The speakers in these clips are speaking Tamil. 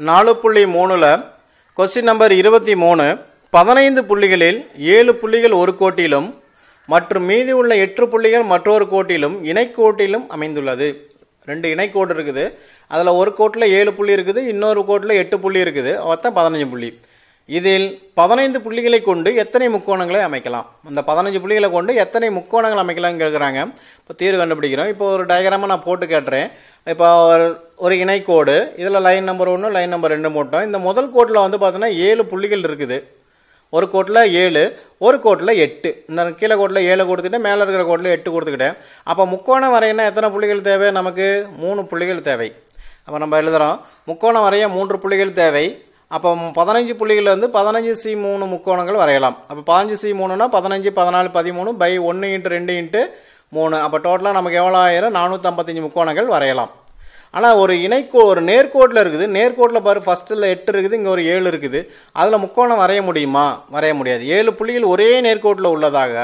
4.3ல் கொஸ்டின் நம்பர் 23 15 புள்ளிகளில் 7 புள்ளிகள் ஒரு கோட்டிலும் மற்றும் மீதி உள்ள 8 புள்ளிகள் மற்றொரு கோட்டிலும் இணைக்கோட்டிலும் அமைந்துள்ளது. ரெண்டு இணைக்கோடு இருக்குது. அதில் ஒரு கோட்டில் 7 புள்ளி இருக்குது, இன்னொரு கோட்டில் 8 புள்ளி இருக்குது. மொத்தம் 15 புள்ளி. இதில் 15 புள்ளிகளை கொண்டு எத்தனை முக்கோணங்களை அமைக்கலாம்? அந்த 15 புள்ளிகளை கொண்டு எத்தனை முக்கோணங்கள் அமைக்கலாம்னு கேட்குறாங்க. இப்போ தீர்வு கண்டுபிடிக்கிறோம். இப்போ ஒரு டயக்ராமை நான் போட்டு கேட்டுறேன். இப்போ ஒரு இணைக்கோடு, இதில் லைன் நம்பர் 1 லைன் நம்பர் 2 போட்டோம். இந்த முதல் கோட்டில் வந்து பார்த்தோன்னா 7 புள்ளிகள் இருக்குது. ஒரு கோட்டில் 7, ஒரு கோட்டில் 8. இந்த கீழே கோட்டில் 7 கொடுத்துக்கிட்டேன், மேலே இருக்கிற கோட்டில் 8 கொடுத்துக்கிட்டேன். அப்போ முக்கோணம் வரையினா எத்தனை புள்ளிகள் தேவை? நமக்கு 3 புள்ளிகள் தேவை. அப்போ நம்ம எழுதுகிறோம், முக்கோணம் வரைய 3 புள்ளிகள் தேவை. அப்போ 15 புள்ளிகள் வந்து 15C3 முக்கோணங்கள் வரையலாம். அப்போ 15C3னா 15, 14, 13 பை 1 × 2 × 3. அப்போ டோட்டலாக நமக்கு எவ்வளோ ஆயிரம்? 455 முக்கோணங்கள் வரையலாம். ஆனால் ஒரு ஒரு நேர்கோட்டில் இருக்குது. நேர்கோட்டில் பாரு, ஃபஸ்ட்டில் 8 இருக்குது, இங்கே ஒரு 7 இருக்குது. அதில் முக்கோணம் வரைய முடியுமா? வரைய முடியாது. 7 புள்ளிகள் ஒரே நேர்கோட்டில் உள்ளதாக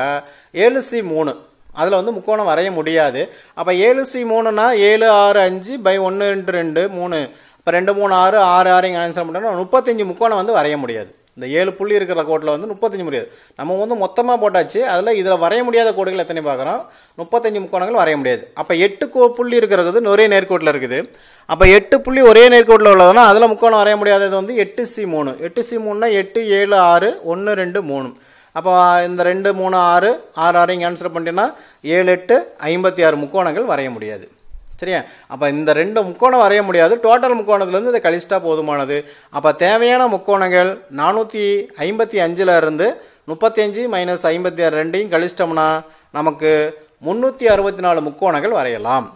7C3 அதில் வந்து முக்கோணம் வரைய முடியாது. அப்போ 7C3னா 7, 6, 5 பை 1 × 2 3. இப்போ 2, 3, 6, 6, 6 இங்கே ஆன்சர் பண்ணிட்டோம்னா 35 முக்கோணம் வந்து வரைய முடியாது. இந்த 7 புள்ளி இருக்கிற கோட்டில் வந்து 35 முடியாது. நம்ம வந்து மொத்தமாக போட்டாச்சு. அதில் இதில் வரைய முடியாத கோடுகள் எத்தனை பார்க்குறோம்? 35 முக்கோணங்கள் வரைய முடியாது. அப்போ 8 புள்ளி இருக்கிறது ஒரே நேர்கோட்டில் இருக்குது. அப்போ 8 புள்ளி ஒரே நேர்கோட்டில் உள்ளதுன்னா அதில் முக்கோணம் வரைய முடியாதது வந்து 8C3. 8C3னா 8, 7, 6, 1, 2, 3. அப்போ இந்த 2, 3, 6, 6, 6 இங்கே ஆன்சர் பண்ணிட்டேன்னா 7, 8, 56 முக்கோணங்கள் வரைய முடியாது. சரியா? அப்போ இந்த 2 முக்கோணம் வரைய முடியாது. டோட்டல் முக்கோணத்துலேருந்து இதை கழிச்சிட்டா போதுமானது. அப்போ தேவையான முக்கோணங்கள் 455ல் இருந்து 35 - 56 ரெண்டையும் கழிச்சிட்டோம்னா நமக்கு 364 முக்கோணங்கள் வரையலாம்.